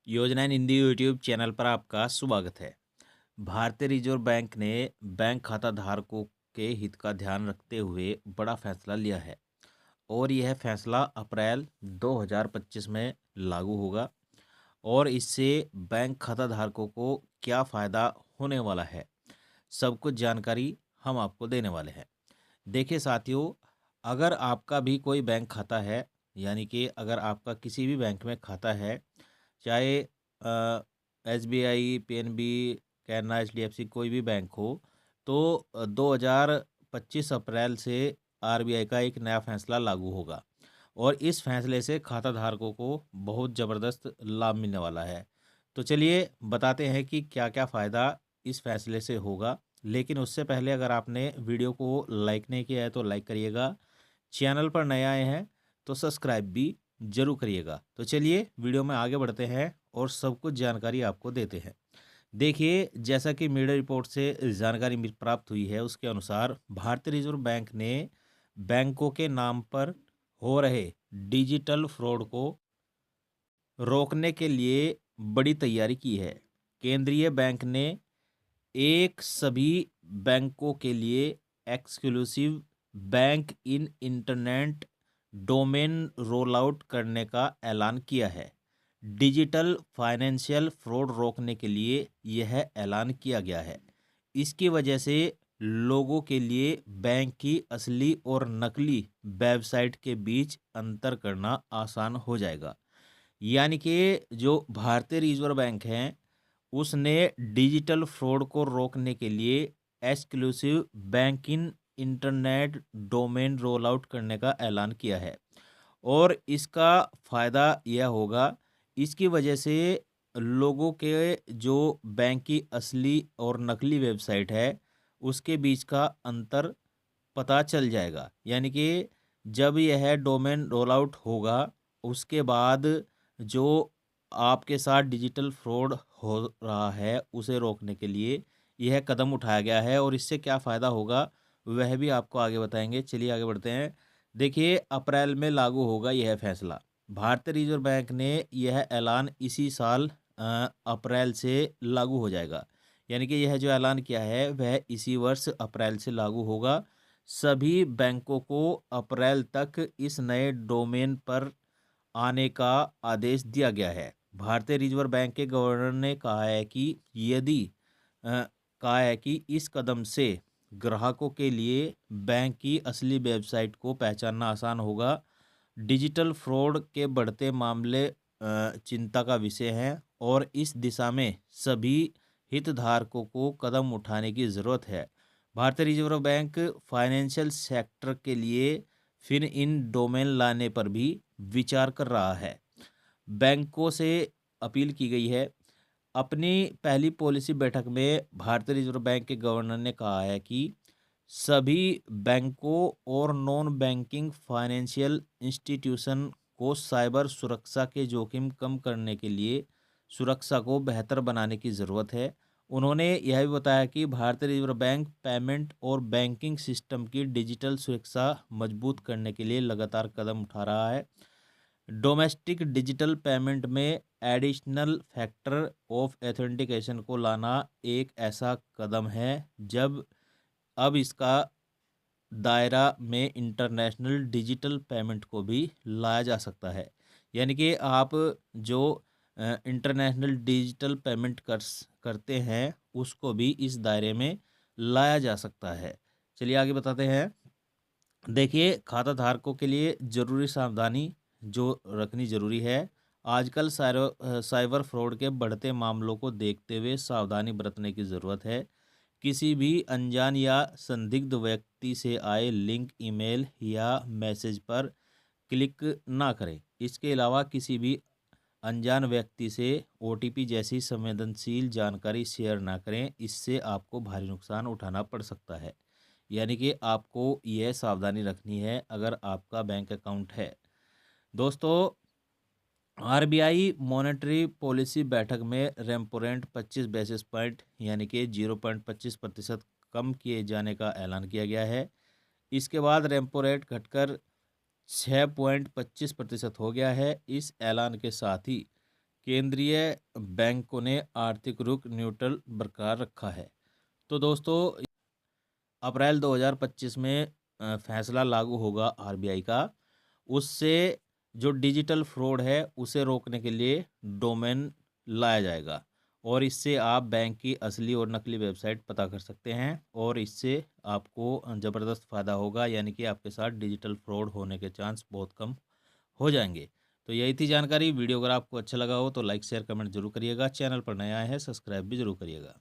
योजना इन Hindi YouTube channel पर आपका स्वागत है। भारतीय रिजर्व बैंक ने बैंक खाता धारकों के हित का ध्यान रखते हुए बड़ा फैसला लिया है और यह फैसला अप्रैल 2025 में लागू होगा। और इससे बैंक खाता धारकों को क्या फ़ायदा होने वाला है, सब कुछ जानकारी हम आपको देने वाले हैं। देखिए साथियों, अगर आपका भी कोई बैंक खाता है, यानी कि अगर आपका किसी भी बैंक में खाता है, चाहे एसबीआई, पीएनबी, कैनरा, एचडीएफसी कोई भी बैंक हो, तो 2025 अप्रैल से आरबीआई का एक नया फैसला लागू होगा और इस फैसले से खाता धारकों को बहुत ज़बरदस्त लाभ मिलने वाला है। तो चलिए बताते हैं कि क्या क्या फ़ायदा इस फैसले से होगा। लेकिन उससे पहले अगर आपने वीडियो को लाइक नहीं किया है तो लाइक करिएगा, चैनल पर नए आए हैं तो सब्सक्राइब भी जरूर करिएगा। तो चलिए वीडियो में आगे बढ़ते हैं और सब कुछ जानकारी आपको देते हैं। देखिए, जैसा कि मीडिया रिपोर्ट से जानकारी प्राप्त हुई है, उसके अनुसार भारतीय रिजर्व बैंक ने बैंकों के नाम पर हो रहे डिजिटल फ्रॉड को रोकने के लिए बड़ी तैयारी की है। केंद्रीय बैंक ने एक सभी बैंकों के लिए एक्सक्लूसिव बैंक इन इंटरनेट डोमेन रोल आउट करने का ऐलान किया है। डिजिटल फाइनेंशियल फ्रॉड रोकने के लिए यह ऐलान किया गया है। इसकी वजह से लोगों के लिए बैंक की असली और नकली वेबसाइट के बीच अंतर करना आसान हो जाएगा। यानी कि जो भारतीय रिजर्व बैंक हैं, उसने डिजिटल फ्रॉड को रोकने के लिए exclusive banking internet domain roll out करने का ऐलान किया है। और इसका फ़ायदा यह होगा, इसकी वजह से लोगों के जो बैंक की असली और नकली वेबसाइट है, उसके बीच का अंतर पता चल जाएगा। यानी कि जब यह डोमेन रोल आउट होगा, उसके बाद जो आपके साथ डिजिटल फ्रॉड हो रहा है, उसे रोकने के लिए यह कदम उठाया गया है। और इससे क्या फ़ायदा होगा, वह भी आपको आगे बताएंगे। चलिए आगे बढ़ते हैं। देखिए, अप्रैल में लागू होगा यह फैसला। भारतीय रिजर्व बैंक ने यह ऐलान इसी साल अप्रैल से लागू हो जाएगा। यानी कि यह जो ऐलान किया है, वह इसी वर्ष अप्रैल से लागू होगा। सभी बैंकों को अप्रैल तक इस नए डोमेन पर आने का आदेश दिया गया है। भारतीय रिजर्व बैंक के गवर्नर ने अ, कहा है कि इस कदम से ग्राहकों के लिए बैंक की असली वेबसाइट को पहचानना आसान होगा। डिजिटल फ्रॉड के बढ़ते मामले चिंता का विषय हैं और इस दिशा में सभी हितधारकों को कदम उठाने की ज़रूरत है। भारतीय रिजर्व बैंक फाइनेंशियल सेक्टर के लिए फिर इन डोमेन लाने पर भी विचार कर रहा है। बैंकों से अपील की गई है। अपनी पहली पॉलिसी बैठक में भारतीय रिजर्व बैंक के गवर्नर ने कहा है कि सभी बैंकों और नॉन बैंकिंग फाइनेंशियल इंस्टीट्यूशन को साइबर सुरक्षा के जोखिम कम करने के लिए सुरक्षा को बेहतर बनाने की ज़रूरत है। उन्होंने यह भी बताया कि भारतीय रिजर्व बैंक पेमेंट और बैंकिंग सिस्टम की डिजिटल सुरक्षा मजबूत करने के लिए लगातार कदम उठा रहा है। डोमेस्टिक डिजिटल पेमेंट में एडिशनल फैक्टर ऑफ एथेंटिकेशन को लाना एक ऐसा कदम है जब अब इसका दायरा में इंटरनेशनल डिजिटल पेमेंट को भी लाया जा सकता है। यानी कि आप जो इंटरनेशनल डिजिटल पेमेंट करते हैं, उसको भी इस दायरे में लाया जा सकता है। चलिए आगे बताते हैं। देखिए, खाता धारकों के लिए ज़रूरी सावधानी जो रखनी ज़रूरी है। आजकल साइबर फ्रॉड के बढ़ते मामलों को देखते हुए सावधानी बरतने की ज़रूरत है। किसी भी अनजान या संदिग्ध व्यक्ति से आए लिंक, ईमेल या मैसेज पर क्लिक ना करें। इसके अलावा किसी भी अनजान व्यक्ति से ओटीपी जैसी संवेदनशील जानकारी शेयर ना करें, इससे आपको भारी नुकसान उठाना पड़ सकता है। यानी कि आपको यह सावधानी रखनी है अगर आपका बैंक अकाउंट है। दोस्तों, आरबीआई मॉनेटरी पॉलिसी बैठक में रेपो रेट 25 बेसिस पॉइंट यानी कि 0.25% कम किए जाने का ऐलान किया गया है। इसके बाद रेपो रेट घटकर 6.25% हो गया है। इस ऐलान के साथ ही केंद्रीय बैंकों ने आर्थिक रुख न्यूट्रल बरकरार रखा है। तो दोस्तों, अप्रैल 2025 में फैसला लागू होगा आरबीआई का। उससे जो डिजिटल फ्रॉड है उसे रोकने के लिए डोमेन लाया जाएगा, और इससे आप बैंक की असली और नकली वेबसाइट पता कर सकते हैं, और इससे आपको ज़बरदस्त फ़ायदा होगा, यानी कि आपके साथ डिजिटल फ्रॉड होने के चांस बहुत कम हो जाएंगे। तो यही थी जानकारी। वीडियो अगर आपको अच्छा लगा हो तो लाइक शेयर कमेंट जरूर करिएगा। चैनल पर नया है सब्सक्राइब भी जरूर करिएगा।